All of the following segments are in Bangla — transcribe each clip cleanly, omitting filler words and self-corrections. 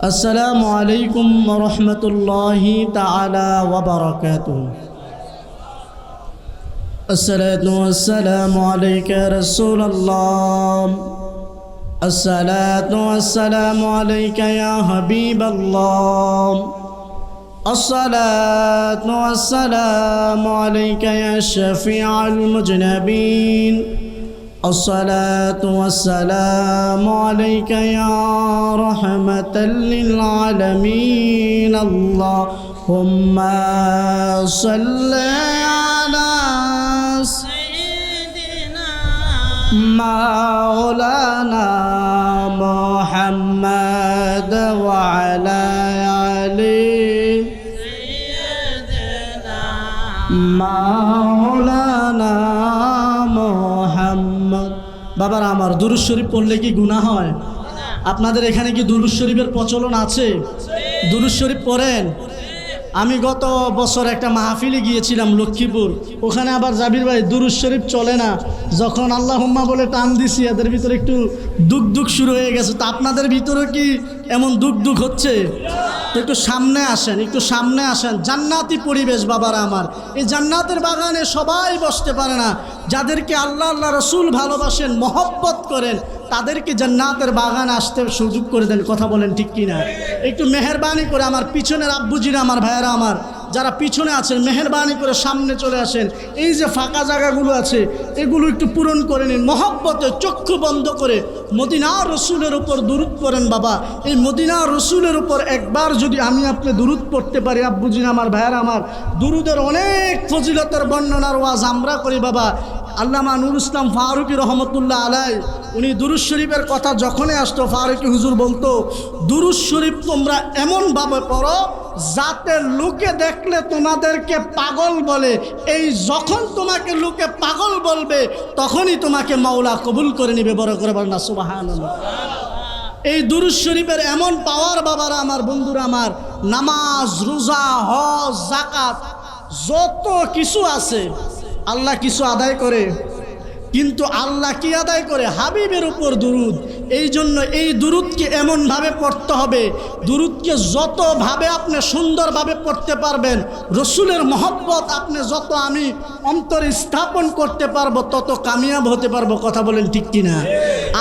السلام عليكم ورحمة الله تعالى وبركاته. الصلاة والسلام عليك يا رسول الله. الصلاة والسلام عليك يا حبيب الله. الصلاة والسلام عليك يا شفيع المذنبين. الصلاة والسلام عليك يا رحمة للعالمين. اللهم صل على سيدنا مولانا محمد وعلى آله سيدنا مولانا محمد. বাবার আমার দুরূদ শরীফ পড়লে কি গুনাহ হয়? আপনাদের এখানে কি দুরূদ শরীফের প্রচলন আছে? দুরূদ শরীফ পড়েন? আমি গত বছর একটা মাহফিলে গিয়েছিলাম লক্ষ্মীপুর, ওখানে আবার জাবির ভাই দুরূদ শরীফ চলে না, যখন আল্লাহুম্মা বলে টান দিছি এদের ভিতরে একটু দুঃখ শুরু হয়ে গেছে। তো আপনাদের ভিতরে কি এমন দুঃখ হচ্ছে? তো একটু সামনে আসেন, একটু সামনে আসেন। জান্নাতি পরিবেশ বাবারা আমার, এই জান্নাতের বাগানে সবাই বসতে পারে না। যাদেরকে আল্লাহ রসুল ভালোবাসেন, মহব্বত করেন, তাদেরকে জান্নাতের বাগানে আসতে সুযোগ করে দেন। কথা বলেন ঠিক কিনা? একটু মেহেরবানি করে আমার পিছনের আব্বুজিরা, আমার ভাইয়েরা আমার যারা পিছনে আছেন, মেহেরবানি করে সামনে চলে আসেন। এই যে ফাঁকা জায়গাগুলো আছে এগুলো একটু পূরণ করে নিন। মহব্বতে চক্ষু বন্ধ করে মদিনার রসুলের উপর দুরূদ পড়েন। বাবা, এই মদিনার রসুলের উপর একবার যদি আমি আপনি দুরূদ পড়তে পারি, আব্বুজিরা আমার ভাইয়েরা আমার, দুরূদের অনেক ফজিলতের বর্ণনার ওয়াজ আমরা করি। বাবা, আল্লামা নুরুল ইসলাম ফারুকী রহমতুল্লাহ আলাই উনি দুরূদ শরীফের কথা যখনই আসতো, ফারুকী হুজুর বলতো, দুরূদ শরীফ তোমরা এমনভাবে পড়ো যাতে লোকে দেখলে তোমাদেরকে পাগল বলে। এই যখন তোমাকে লোকে পাগল বলবে তখনই তোমাকে মাওলা কবুল করে নিবে। বড় করে বলেন না সুবহানাল্লাহ। এই দুরূদ শরীফের এমন পাওয়ার বাবারা আমার, বন্ধুরা আমার, নামাজ, রোজা, হজ, যাকাত যত কিছু আছে আল্লাহ কিছু আদায় করে, কিন্তু আল্লাহ কি আদায় করে? হাবিবের উপর দুরূদ। এই জন্য এই দুরূদকে এমনভাবে পড়তে হবে, দুরূদকে যতভাবে আপনি সুন্দরভাবে পড়তে পারবেন, রসুলের মহব্বত আপনি যত আমি অন্তরে স্থাপন করতে পারবো তত কামিয়াব হতে পারবো। কথা বলেন ঠিক কিনা?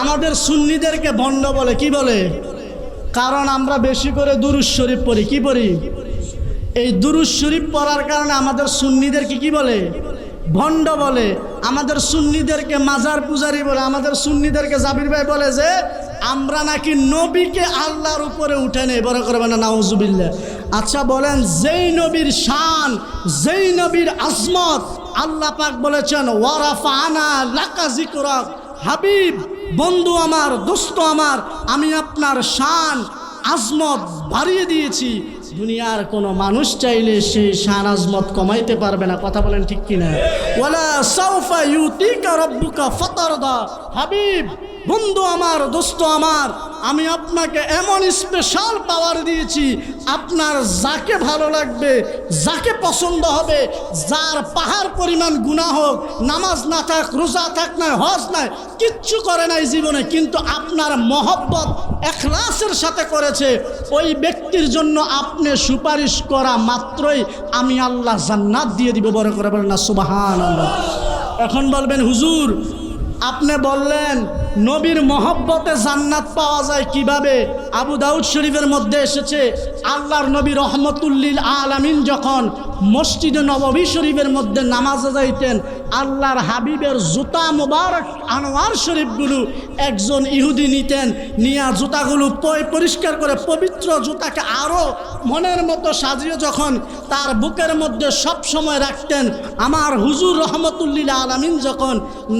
আমাদের সুন্নিদেরকে ভণ্ড বলে। কি বলে? কারণ আমরা বেশি করে দুরূদ শরীফ পড়ি। কি পড়ি? এই দুরূদ শরীফ পড়ার কারণে আমাদের সুন্নিদেরকে কি বলে? ভণ্ড বলে। আমাদের সুন্নিদেরকে মাজার পূজারি বলে। আমাদের সুন্নিদেরকে জাবির ভাই বলে যে আমরা নাকি নবীকে আল্লাহর উপরে উঠে নেই। বড় করবে না নাউজুবিল্লাহ। আচ্ছা বলেন, যেই নবীর শান, যেই নবীর আজমত, আল্লাহ পাক বলেছেন ওয়ারাফানা লাকা যিকরাক, হাবিব, বন্ধু আমার, দোস্ত আমার, আমি আপনার শান আজমত বাড়িয়ে দিয়েছি। দুনিয়ার কোনো মানুষ চাইলে সেই শান আজমত কমাইতে পারবে না। কথা বলেন ঠিক কিনা? ওয়ালা সাউফা ইউতিকা রাব্বুকা ফাতারদা, হাবিব, বন্ধু আমার, দোস্ত আমার, আমি আপনাকে এমন স্পেশাল পাওয়ার দিয়েছি, আপনার যাকে ভালো লাগবে, যাকে পছন্দ হবে, যার পাহাড় পরিমাণ গুনাহ হোক, নামাজ না থাক, রোজা থাক না, হজ নাই, কিচ্ছু করে নাই জীবনে, কিন্তু আপনার মহব্বত ইখলাসের সাথে করেছে, ওই ব্যক্তির জন্য আপনি সুপারিশ করা মাত্রই আমি আল্লাহ জান্নাত দিয়ে দিব। বড় করে বলেন না সুবহানাল্লাহ। এখন বলবেন হুজুর আপনি বললেন নবীর মহব্বতে জান্নাত পাওয়া যায় কিভাবে? আবু দাউদ শরীফের মধ্যে এসেছে, আল্লাহর নবী রহমতুল্লিল আলামিন যখন মসজিদে নববী শরীফের মধ্যে নামাজে যাইতেন, আল্লাহর হাবিবের জুতা মুবারক আনোয়ার শরীফগুলো একজন ইহুদি নিতেন, নিয়ে জুতাগুলো পরিষ্কার করে পবিত্র জুতাকে আরও মনের মতো সাজিয়ে যখন তার বুকের মধ্যে সব সময় রাখতেন, আমার হুজুর রহমতুল্লিল আলামিন যখন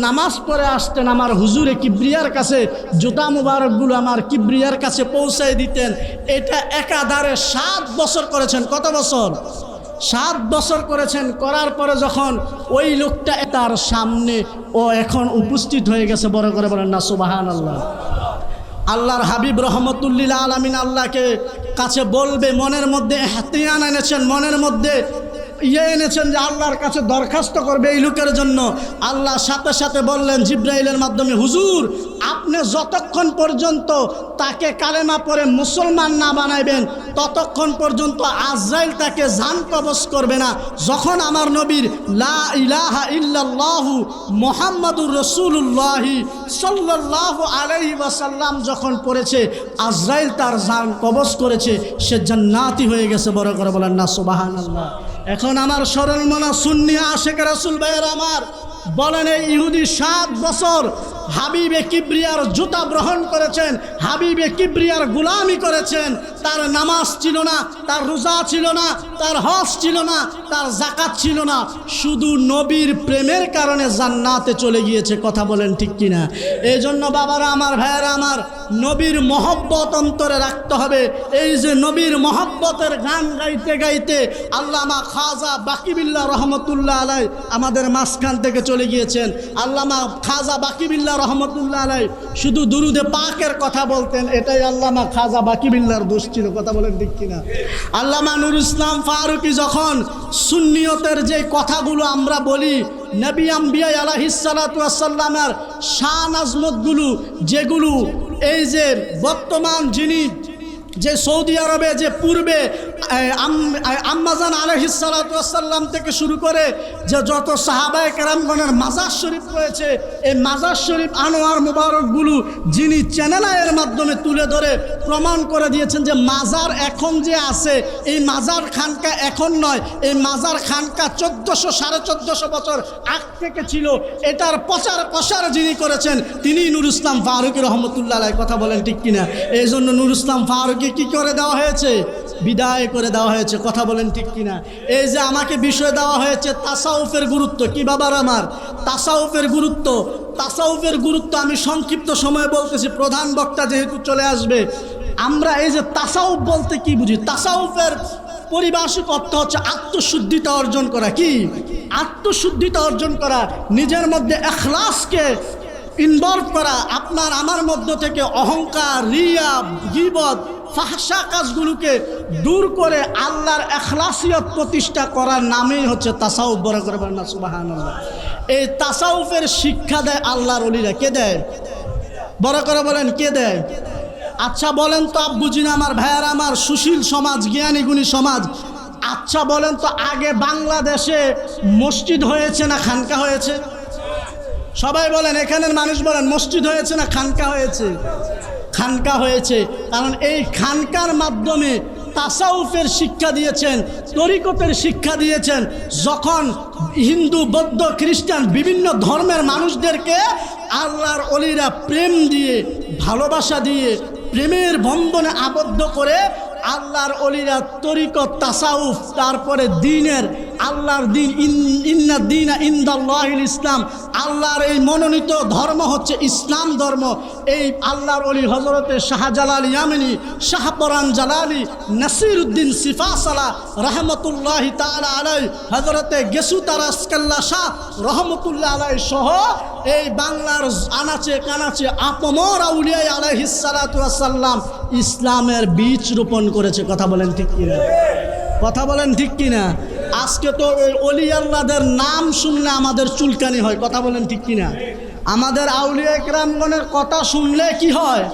নামাজ পড়ে আসতেন, আমার হুজুরে কিবরিয়ার কাছে জুতা মুবারকগুলো আমার কিবরিয়ার কাছে পৌঁছায় দিতেন। এটা একাধারে 7 বছর করেছেন। কত বছর? 7 বছর করেছেন। করার পরে যখন ওই লোকটা তার সামনে ও এখন উপস্থিত হয়ে গেছে, বড় করে বলেন না সুবহানাল্লাহ। আল্লাহর হাবিব রহমতুল্লিল আলামিন আল্লাহকে কাছে বলবে, মনের মধ্যে ইহতিয়ান এনেছেন, মনের মধ্যে এনেছেন যে আল্লাহর কাছে দরখাস্ত করবে এই লোকের জন্য। আল্লাহ সাথে সাথে বললেন জিব্রাইলের মাধ্যমে, হুজুর আপনি যতক্ষণ পর্যন্ত তাকে কালেমা পড়ে মুসলমান না বানাইবেন ততক্ষণ পর্যন্ত আজরাইল তাকে জান কবজ করবে না। যখন আমার নবীর লা ইলাহা ইল্লাল্লাহু মুহাম্মাদুর রাসূলুল্লাহ সাল্লাল্লাহু আলাইহি ওয়াসাল্লাম যখন পড়েছে, আজরাইল তার জান কবজ করেছে, সে জান্নাতি হয়ে গেছে। বড় করে বলেন না সুবহানাল্লাহ। এখন আমার সরল মনা সুন্নি আশেক রাসূল ভাইয়ের আমার বলেন, এই ইহুদি 7 বছর হাবিবে কিবরিয়ার জুতা গ্রহণ করেছেন, হাবিবে কিবরিয়ার গোলামি করেছেন। তার নামাজ ছিল না, তার রোজা ছিল না, তার হজ ছিল না, তার যাকাত ছিল না, শুধু নবীর প্রেমের কারণে জান্নাতে চলে গিয়েছে। কথা বলেন ঠিক কিনা? এই জন্য বাবারা আমার, ভাইয়েরা আমার, নবীর মহব্বত অন্তরে রাখতে হবে। এই যে নবীর মহব্বতের গান গাইতে গাইতে আল্লামা খাজা বাকিবিল্লাহ রহমতুল্লাহ আলাই আমাদের মাঝখান থেকে চলে গিয়েছেন। আল্লামা খাজা বাকিবিল্লাহ রহমতুল্লাহ আলাই শুধু দুরুদে পাকের কথা বলতেন, এটাই আল্লামা খাজা বাকিবিল্লাহর দোষ ছিল। কথা বলেন ঠিক কিনা? আল্লামা নুরুল ইসলাম ফারুকী যখন সুন্নিয়তের যে কথাগুলো আমরা বলি, নবী আম্বিয়া আলাইহিস সালাতু ওয়াস সালামের শান আজমতগুলো, যেগুলো এই যে বর্তমান যিনি যে সৌদি আরবে যে পূর্বে আম্মাজান আলাইহিস সালাতু ওয়াস সালাম থেকে শুরু করে যে যত সাহাবায়ে কেরামগণের মাজার শরীফ রয়েছে, এই মাজার শরীফ আনোয়ার মুবারকগুলো যিনি চ্যানেলের মাধ্যমে তুলে ধরে প্রমাণ করে দিয়েছেন যে মাজার এখন যে আছে, এই মাজার খানকা এখন নয়, এই মাজার খানকা 1400-1450 বছর আগ থেকে ছিল। এটার প্রচার প্রসার যিনি করেছেন তিনি নুরুল ইসলাম ফারুকী রহমতুল্লাহ আলাইহি। কথা বলেন ঠিক কিনা? এই জন্য নুরুল ইসলাম ফারুকী কি করে দেওয়া হয়েছে? বিদায় করে দেওয়া হয়েছে। কথা বলেন ঠিক কিনা? এই যে আমাকে বিষয় দেওয়া হয়েছে তাসাউফের গুরুত্ব কি বাবার আমার, তাসাউফের গুরুত্ব, তাসাউফের গুরুত্ব আমি সংক্ষিপ্ত সময়ে বলতেছি, প্রধান বক্তা যেহেতু চলে আসবে। আমরা এই যে তাসাউফ বলতে কি বুঝি? তাসাউফের পরিভাষিক অর্থ হচ্ছে আত্মশুদ্ধিতা অর্জন করা। কি আত্মশুদ্ধিতা অর্জন করা? নিজের মধ্যে ইখলাসকে ইনভলভ করা, আপনার আমার মধ্য থেকে অহংকার, রিয়া, গীবত, ফাহশা কাজগুলোকে দূর করে আল্লাহর ইখলাসিয়ত প্রতিষ্ঠা করার নামই হচ্ছে তাসাউফ। বড় করে বলেন না সুবহানাল্লাহ। এই তাসাউফের শিক্ষা দেয় আল্লাহর ওলিরা। কে দেয়? বড় করে বলেন কে দেয়? আচ্ছা বলেন তো আব্বুজিনা আমার, ভাইয়ার আমার, সুশীল সমাজ, জ্ঞানী গুণী সমাজ, আচ্ছা বলেন তো আগে বাংলাদেশে মসজিদ হয়েছে না খানকা হয়েছে? সবাই বলেন, এখানের মানুষ বলেন, মসজিদ হয়েছে না খানকা হয়েছে? খানকা হয়েছে। কারণ এই খানকার মাধ্যমে তাসাউফের শিক্ষা দিয়েছেন, তরিকতের শিক্ষা দিয়েছেন। যখন হিন্দু, বৌদ্ধ, খ্রিস্টান বিভিন্ন ধর্মের মানুষদেরকে আল্লাহর ওলিরা প্রেম দিয়ে, ভালোবাসা দিয়ে, প্রেমের বন্ধনে আবদ্ধ করে আল্লাহর ওলিরা তরিকত, তাসাউফ, তারপরে দ্বীনের, আল্লাহর দ্বীন, ইন্না দ্বীনা ইনদাল্লাহিল ইসলাম, আল্লাহর এই মনোনীত ধর্ম হচ্ছে ইসলাম ধর্ম। এই আল্লাহর ওলি হযরতে শাহজালাল ইয়ামানি, শাহপরান জালালি, নাসিরউদ্দিন সিফাসালা রহমতুল্লাহি তাআলা আলাইহি, হযরতে গেসুতার আসকাল্লা শাহ রহমতুল্লাহ আলাইহি সহ এই বাংলার আনাচে কানাচে আপমর আউলিয়া আলাইহিস সালাতু ওয়াস সালাম ইসলামের বীজ রোপণ করেছে। কথা বলেন ঠিক কিনা? কথা বলেন ঠিক কিনা? আজকে তো ওই অলি আল্লাহদের নাম শুনলে আমাদের চুলকানি হয়। কথা বলেন ঠিক কিনা? আমাদের আউলিয়া কেরামগণের কথা শুনলে কি হয়?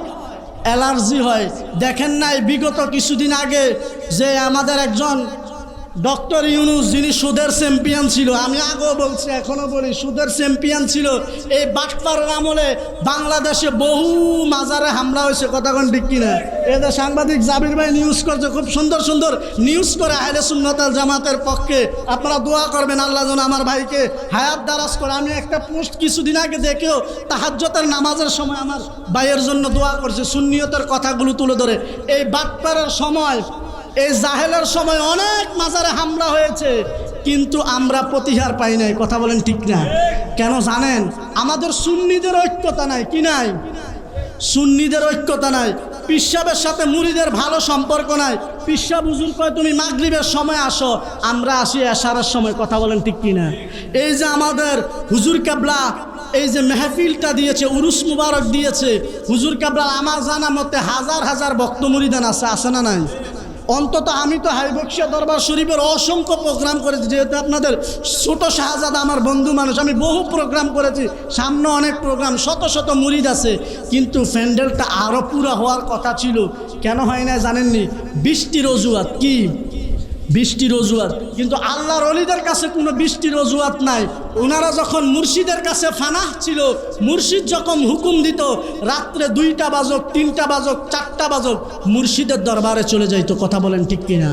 অ্যালার্জি হয়। দেখেন নাই বিগত কিছুদিন আগে যে আমাদের একজন ডক্টর ইউনুস, যিনি সুদের চ্যাম্পিয়ন ছিল, আমি আগেও বলছি এখনও বলি, সুদের চ্যাম্পিয়ন ছিল। এই বাটপাড়ার আমলে বাংলাদেশে বহু মাজারে হামলা হয়েছে। কথা কোন ঠিক কিনা? এদের সাংবাদিক জাবির ভাই নিউজ করছে, খুব সুন্দর সুন্দর নিউজ করে আহলে সুন্নাত ওয়াল জামাতের পক্ষে। আপনারা দোয়া করবেন আল্লাহ যেন আমার ভাইকে হায়াত দারাজ করে। আমি একটা পোস্ট কিছুদিন আগে দেখেও তাহাজ্জুদের নামাজের সময় আমার ভাইয়ের জন্য দোয়া করছে, সুন্নিয়তের কথাগুলো তুলে ধরে। এই বাটপাড়ার সময়, এই জাহেলের সময় অনেক মাজারে হামলা হয়েছে, কিন্তু আমরা প্রতিহার পাই নাই। কথা বলেন ঠিক না? কেন জানেন? আমাদের সুন্নিদের ঐক্যতা নাই। কি নাই? সুন্নিদের ঐক্যতা নাই। পীর সাহেবের সাথে মুরিদের ভালো সম্পর্ক নাই। পীর সাহেব হুজুর কয় তুমি মাগরিবের সময় আসো, আমরা আসি এশারের সময়। কথা বলেন ঠিক কিনা? এই যে আমাদের হুজুর কেবলা এই যে মেহফিলটা দিয়েছে, উরুস মুবারক দিয়েছে, হুজুর কেবলা আমার জানা মতে হাজার হাজার ভক্ত মুরিদান আছে, আছে না নাই? অন্তত আমি তো হাইবক্সিয়া দরবার শরীফের অসংখ্য প্রোগ্রাম করেছি, যেহেতু আপনাদের ছোট শাহজাদা আমার বন্ধু মানুষ, আমি বহু প্রোগ্রাম করেছি, সামনে অনেক প্রোগ্রাম, শত শত মুরিদ আছে, কিন্তু প্যান্ডেলটা আরও পুরো হওয়ার কথা ছিল। কেন হয় না জানেননি? বৃষ্টির অজুহাত। কি বৃষ্টির অজুহাত? কিন্তু আল্লাহর ওলিদের কাছে কোনো বৃষ্টির অজুহাত নাই। ওনারা যখন মুর্শিদের কাছে ফানাহ ছিল, মুর্শিদ যখন হুকুম দিত রাত্রে 2টা বাজক, 3টা বাজক, 4টা বাজক, মুর্শিদের দরবারে চলে যাইতো। কথা বলেন ঠিক কিনা?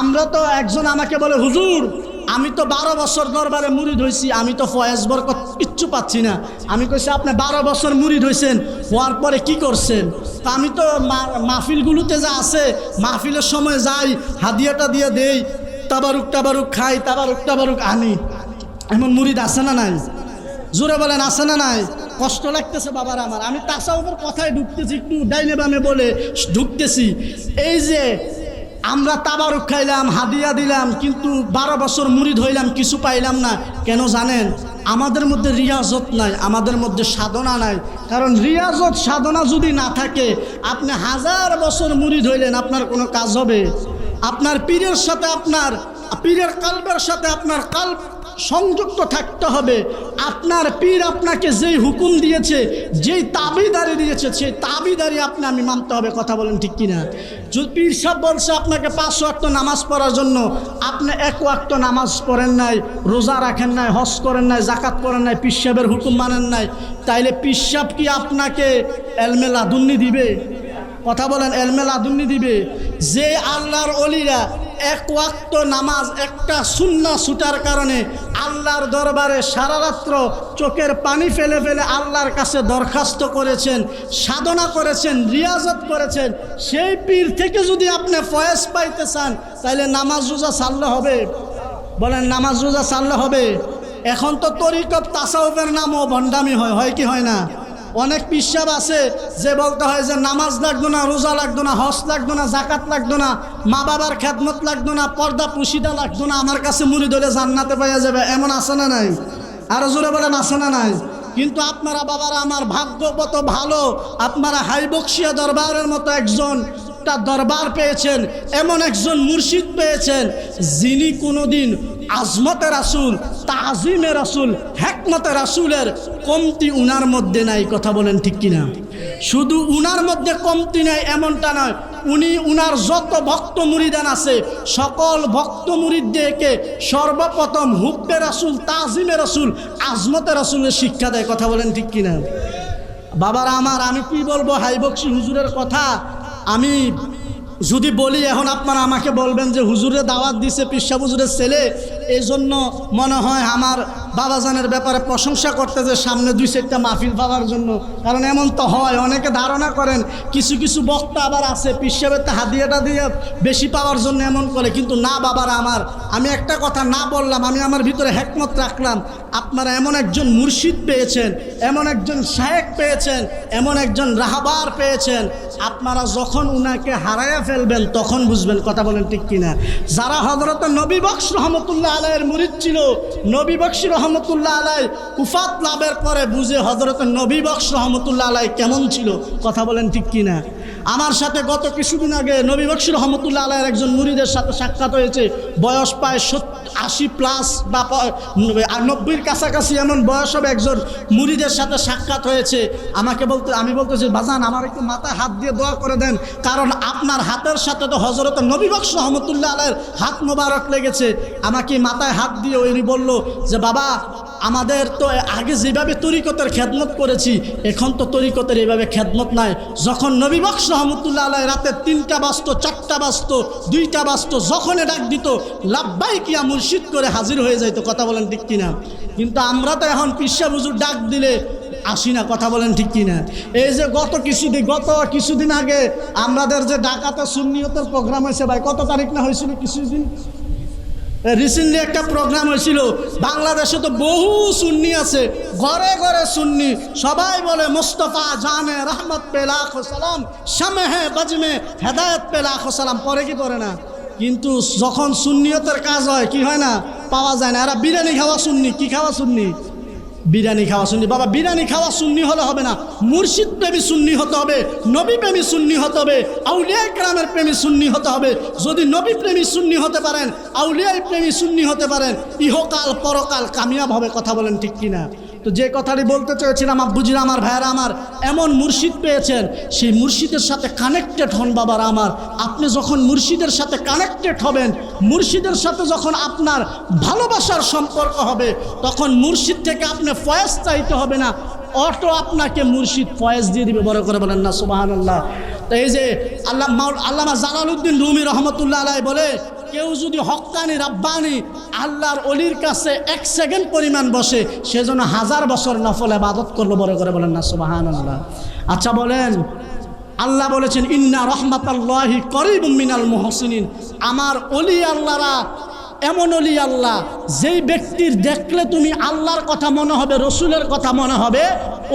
আমরা তো, একজন আমাকে বলে, হুজুর আমি তো 12 বছর দরবারে মুরিদ হয়েছি, আমি তো ফয়েজ বরকত কিচ্ছু পাচ্ছি না। আমি কইছি আপনি 12 বছর মুরিদ হয়েছেন, হওয়ার পরে কি করছেন? তা আমি তো মাহফিলগুলোতে যা আছে, মাহফিলের সময় যাই, হাদিয়াটা দিয়ে দেই, তাবারুক টাবারুক খাই, তাবারুক আনি। এমন মুরিদ আছে না নাই? জোরে বলেন, আছে না নাই? কষ্ট লাগতেছে বাবার আমার, আমি তাসাউফের কথায় ঢুকতেছি, একটু ডাইনে বামে বলে ঢুকতেছি। এই যে আমরা তাবারুক খাইলাম, হাদিয়া দিলাম, কিন্তু 12 বছর মুরিদ হইলাম, কিছু পাইলাম না। কেন জানেন? আমাদের মধ্যে রিয়াজত নাই, আমাদের মধ্যে সাধনা নাই। কারণ রিয়াজত সাধনা যদি না থাকে, আপনি 1000 বছর মুরিদ হইলেন, আপনার কোনো কাজ হবে? আপনার পীরের সাথে, আপনার পীরের কালবের সাথে আপনার কাল্ব সংযুক্ত থাকতে হবে। আপনার পীর আপনাকে যেই হুকুম দিয়েছে, যেই তাবিদারি দিয়েছে, সেই তাবিদারি আমি মানতে হবে। কথা বলেন ঠিক কিনা? যদি পীর সাহেব বলছে আপনাকে 5 ওয়াক্ত নামাজ পড়ার জন্য, আপনি 1 ওয়াক্ত নামাজ পড়েন নাই, রোজা রাখেন নাই, হজ করেন নাই, জাকাত করেন নাই, পীর সাহেবের হুকুম মানেন নাই, তাইলে পীর সাহেব কি আপনাকে এলমে লাদুন্নি দিবে? কথা বলেন, এলমে লাদুন্নি দিবে? যে আল্লাহর ওলিরা 1 ওয়াক্ত নামাজ, একটা সুন্নাহ ছুটার কারণে আল্লাহর দরবারে সারা রাত্র চোখের পানি ফেলে ফেলে আল্লাহর কাছে দরখাস্ত করেছেন, সাধনা করেছেন, রিয়াজত করেছেন, সেই পীর থেকে যদি আপনি ফয়েজ পাইতে চান, তাইলে নামাজ রোজা ছাড়লে হবে? বলেন, নামাজ রোজা ছাড়লে হবে? এখন তো তরিকত তাসাউফের নামও ভণ্ডামি হয় কি হয় না? অনেক পিসাব আছে যে বলতে হয় যে নামাজ লাগতো না, রোজা লাগতো না, হজ লাগতো না, জাকাত লাগতো না, মা বাবার খেদমত লাগতো না, পর্দা পুশিদা লাগতো না, আমার কাছে মুরিদ হলে জান্নাতে পাওয়া যাবে। এমন আছে না নাই? আরো জোরে বলেন, আছে না নাই? কিন্তু আপনারা বাবারা আমার ভাগ্য কত ভালো, আপনারা হাইবক্সিয়া দরবারের মতো একজন দরবার পেয়েছেন, এমন একজন মুর্শিদ পেয়েছেন, যিনি কোনোদিন আজমতে রাসূল, তাজিমে রাসূল, হিকমতে রাসূলের কমতি উনার মধ্যে নাই। কথা বলেন ঠিক কিনা? শুধু উনার মধ্যে কমতি নাই এমনটা নয়, উনি উনার যত ভক্ত মুরিদান আছে, সকল ভক্ত মুরিদদেরকে সর্বপ্রথম হুব্বে রাসূল, তাজিমে রাসূল, আজমতে রাসূলের শিক্ষা দেয়। কথা বলেন ঠিক কিনা? বাবারা আমার, আমি কি বলবো হাইবক্সি হুজুরের কথা? আমি যদি বলি এখন আপনারা আমাকে বলবেন যে হুজুরে দাওয়াত দিছে, পীর সাহেব হুজুরের ছেলে, এই জন্য মনে হয় আমার বাবাজানের ব্যাপারে প্রশংসা করতে, যে সামনে 2-4টা মাহফিল পাওয়ার জন্য। কারণ এমন তো হয়, অনেকে ধারণা করেন, কিছু কিছু বক্তা আবার আছে পীর সাহেবের হাদিয়াটা দিয়ে বেশি পাওয়ার জন্য এমন করে। কিন্তু না বাবারা আমার, আমি একটা কথা না বললাম, আমি আমার ভিতরে হিকমত রাখলাম। আপনারা এমন একজন মুর্শিদ পেয়েছেন, এমন একজন শায়েখ পেয়েছেন, এমন একজন রাহবার পেয়েছেন, আপনারা যখন উনাকে হারাইয়া ফেলবেন তখন বুঝবেন। কথা বলেন ঠিক কিনা? যারা হযরত নবী বক্স রহমতুল্লাহ আলাইহির মুরিদ ছিল, নবী বক্স রহমতুল্লাহ আলাই উফাত লাভের পরে বুঝে হযরত নবী বক্স রহমতুল্লাহ আলাই কেমন ছিল। কথা বলেন ঠিক কিনা? আমার সাথে গত কিছুদিন আগে নবী বক্স রহমতুল্লাহ আলাইয়ের একজন মুরিদের সাথে সাক্ষাৎ হয়েছে। বয়স প্রায় 80+ বা 90-র কাছাকাছি এমন বয়স হবে একজন মুরিদের সাথে সাক্ষাৎ হয়েছে। আমি বলতেছি, বাজান আমার একটু মাথায় হাত দিয়ে দোয়া করে দেন, কারণ আপনার হাতের সাথে তো হযরত নবী বক্স রহমতুল্লাহ আলাইয়ের হাত মোবারক লেগেছে। আমাকে মাথায় হাত দিয়ে উনি বলল যে বাবা, আমাদের তো আগে যেভাবে তরিকতের খেদমত করেছি, এখন তো তরিকতের এইভাবে খেদমত নাই। যখন নবী বক্স রহমতুল্লাহ আলাইহি রাতে 3টা বাজতো, 4টা বাজতো, 2টা বাজতো, যখনই ডাক দিত লাব্বাইক ইয়া মুর্শিদ করে হাজির হয়ে যাইতো। কথা বলেন ঠিক কিনা? কিন্তু আমরা তো এখন পীর সাহেব হুজুর ডাক দিলে আসি না। কথা বলেন ঠিক কিনা? এই যে গত কিছুদিন আগে আমাদের যে ঢাকাতে সুন্নিয়তের প্রোগ্রাম হয়েছে, ভাই কত তারিখ না হয়েছিল? কিছুদিন রিসেন্টলি একটা প্রোগ্রাম হয়েছিল। বাংলাদেশে তো বহু সুন্নি আছে, ঘরে ঘরে সুন্নি, সবাই বলে মুস্তফা জানে রহমত পে লাখো সালাম, শামে বজমে হেদায়ত পে লাখো সালাম, পরে কি পরে না? কিন্তু যখন সুন্নিয়তের কাজ হয় কি হয় না, পাওয়া যায় না। এরা বিরিয়ানি খাওয়া সুন্নি, কি খাওয়া সুন্নি? বিরিয়ানি খাওয়া সুন্নি। বাবা বিরিয়ানি খাওয়া সুন্নি হলে হবে না, মুর্শিদ প্রেমী সুন্নি হতে হবে, নবী প্রেমী সুন্নি হতে হবে, আউলিয়া কেরামের প্রেমী সুন্নি হতে হবে। যদি নবী প্রেমী সুন্নি হতে পারেন, আউলিয়া প্রেমী সুন্নি হতে পারেন, ইহকাল পরকাল কামিয়াব হবে। কথা বলেন ঠিক কিনা? তো যে কথাটি বলতে চেয়েছিলাম আব্বুজিরা আমার, ভাইয়েরা আমার, এমন মুর্শিদ পেয়েছেন, সেই মুর্শিদের সাথে কানেক্টেড হন বাবারা আমার। আপনি যখন মুর্শিদের সাথে কানেক্টেড হবেন, মুর্শিদের সাথে যখন আপনার ভালোবাসার সম্পর্ক হবে, তখন মুর্শিদ থেকে আপনি ফয়েজ চাইতে হবে না, অটো আপনাকে মুর্শিদ ফয়েজ দিয়ে দিবে। বড় করে বলেন না সুবহানাল্লাহ। তো এই যে আল্লামা জালালউদ্দিন রুমি রহমতুল্লাহ আলাইহি বলে, কেউ যদি হক্কানি রাব্বানি আল্লাহর অলির কাছে 1 সেকেন্ড পরিমাণ বসে, সেজন্য 1000 বছর নফল ইবাদত করলো। বড় করে বলেন না সুবহানাল্লাহ। আচ্ছা বলেন, আল্লাহ বলেছেন ইন্না রাহমাতাল্লাহি করিবুম মিনাল মুহসিনিন, আমার অলি আল্লাহরা এমন অলি আল্লাহ, যেই ব্যক্তির দেখলে তুমি আল্লাহর কথা মনে হবে, রসুলের কথা মনে হবে,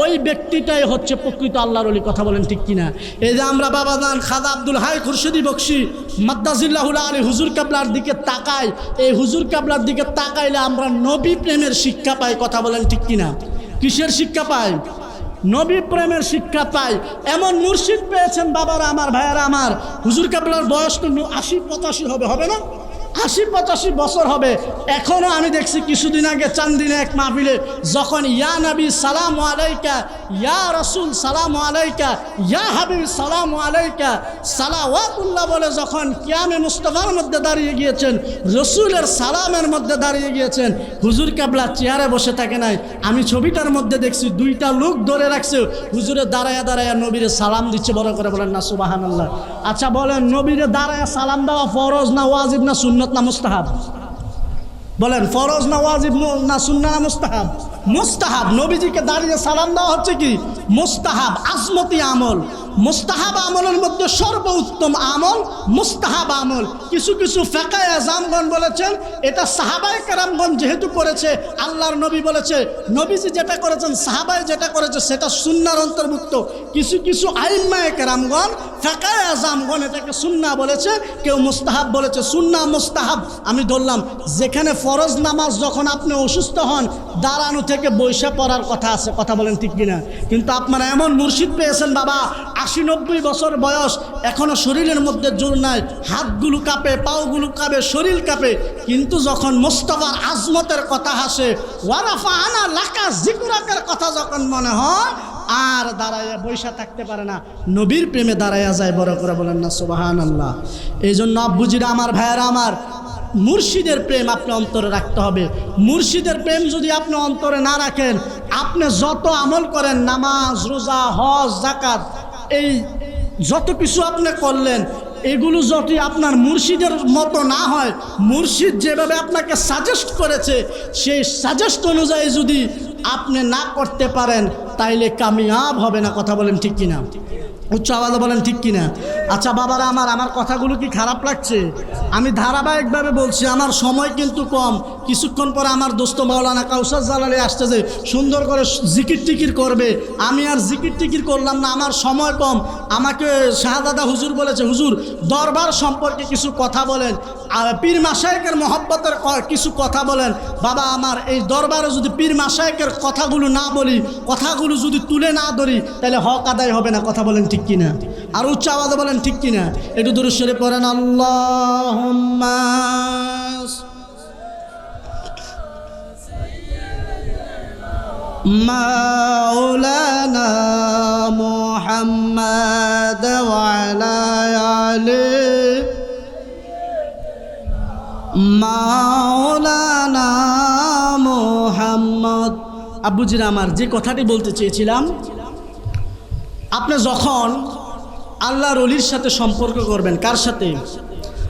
ওই ব্যক্তিটাই হচ্ছে প্রকৃত আল্লাহর অলি। কথা বলেন ঠিক কিনা? এই যে আমরা বাবাজান খাজা আব্দুল হাই খুরশিদি বকশি মাদ্দাজিল্লাহুল আলী হুজুর কাবলার দিকে তাকাই, এই হুজুর কাবলার দিকে তাকাইলে আমরা নবী প্রেমের শিক্ষা পাই। কথা বলেন ঠিক কিনা? কিসের শিক্ষা পাই? নবী প্রেমের শিক্ষা পাই। এমন মুর্শিদ পেয়েছেন বাবারা আমার, ভাইয়ারা আমার। হুজুর কাবলার বয়স তো 80-85 হবে না? 80-85 বছর হবে। এখনও আমি দেখছি কিছুদিন আগে চান্দিনে এক মাহফিলে যখন ইয়া নবী সালাম আলাইকা, ইয়া রসুল সালাম আলাইকা, ইয়া হাবিব সালাম আলাইকা, সালাওয়াতুল্লাহ বলে যখন কিয়ামে মুস্তাফার মধ্যে দাঁড়িয়ে গিয়েছেন, রসুলের সালামের মধ্যে দাঁড়িয়ে গিয়েছেন, হুজুর কাবলা চেয়ারে বসে থাকে নাই। আমি ছবিটার মধ্যে দেখছি 2টা লোক ধরে রাখছে, হুজুরে দাঁড়ায়া দাঁড়ায়া নবীরে সালাম দিচ্ছে। বড় করে বলেন না সুবহানাল্লাহ। আচ্ছা বলেন, নবীরে দাঁড়ায়া সালাম দেওয়া ফরজ না ওয়াজিব না সুন্নত না মুস্তাহাব? বলেন, ফরজ না ওয়াজিব না সুন্নাহ না মুস্তাহাব? মুস্তাহাব। নবীজিকে দাঁড়িয়ে সালাম দেওয়া হচ্ছে কি? মুস্তাহাব, আজমতি আমল। মুস্তাহাব আমলের মধ্যে সর্বোত্তম আমল মুস্তাহাব আমল। কিছু কিছু ফিকহে আযমগণ বলেছেন এটা সাহাবায়ে কেরামগণ যেহেতু করেছে, আল্লাহর নবী বলেছে, নবীজি যেটা করেছেন, সাহাবায়ে যেটা করেছে সেটা সুন্নাহর অন্তর্ভুক্ত। কিছু কিছু আইম্মায়ে কেরামগণ, ফিকহে আযমগণ এটাকে সুন্নাহ বলেছে, কেউ মুস্তাহাব বলেছে। সুন্নাহ মুস্তাহাব আমি ধরলাম। যেখানে ফরজ নামাজ যখন আপনি অসুস্থ হন, দাঁড়ানো থেকে বৈশা পড়ার কথা আছে। কথা বলেন ঠিক কিনা? কিন্তু আপনারা এমন মুর্শিদ পেয়েছেন বাবা, 80-90 বছর বয়স, এখনো শরীরের মধ্যে জোর নাই, হাতগুলো কাঁপে, পাওগুলো কাঁপে, শরীর কাঁপে, কিন্তু যখন মুস্তাফার আজমতের কথা আসে, ওয়ারাফাআনা লাকা যিকরাকের কথা যখন মনে হয়, আর দাঁড়ায় বৈশা থাকতে পারে না, নবীর প্রেমে দাঁড়াইয়া যায়। বড় করে বলেন না সুবহানাল্লাহ। এই জন্য আব্বুজিরা আমার, ভাইয়েরা আমার, মুর্শিদের প্রেম আপনি অন্তরে রাখতে হবে। মুর্শিদের প্রেম যদি আপনি অন্তরে না রাখেন, আপনি যত আমল করেন, নামাজ, রোজা, হজ, যাকাত, এই যত কিছু আপনি করলেন, এগুলো যদি আপনার মুর্শিদের মতো না হয়, মুর্শিদ যেভাবে আপনাকে সাজেস্ট করেছে সেই সাজেস্ট অনুযায়ী যদি আপনি না করতে পারেন, তাইলে কামিয়াব হবে না। কথা বলেন ঠিক কিনা? উচ্চ আওয়াজে বলেন ঠিক কিনা? আচ্ছা বাবারা আমার, আমার কথাগুলো কি খারাপ লাগছে? আমি ধারাবাহিকভাবে বলছি, আমার সময় কিন্তু কম। কিছুক্ষণ পরে আমার দোস্ত মাওলানা কাউসার জালালি আসতেছে, সুন্দর করে জিকির টিকির করবে। আমি আর জিকির টিকির করলাম না, আমার সময় কম। আমাকে শাহজাদা হুজুর বলেছে, হুজুর দরবার সম্পর্কে কিছু কথা বলেন, পীর মাশায়েখের মহব্বতের কিছু কথা বলেন। বাবা আমার, এই দরবারে যদি পীর মাশায়েখের কথাগুলো না বলি, কথাগুলো যদি তুলে না ধরি, তাহলে হক আদায় হবে না। কথা বলেন ঠিক কিনা? আর উচ্চ আওয়াজে বলেন ঠিক কিনা? একটু দুরূদ শরীফ পড়েন। আল্লাহুম্মা মাওলানা মুহাম্মদ ওয়া আলা আলি মাওলানা মুহাম্মদ। আব্বুজিরা আমার, যে কথাটি বলতে চেয়েছিলাম, আপনি যখন আল্লাহর ওলির সাথে সম্পর্ক করবেন, কার সাথে?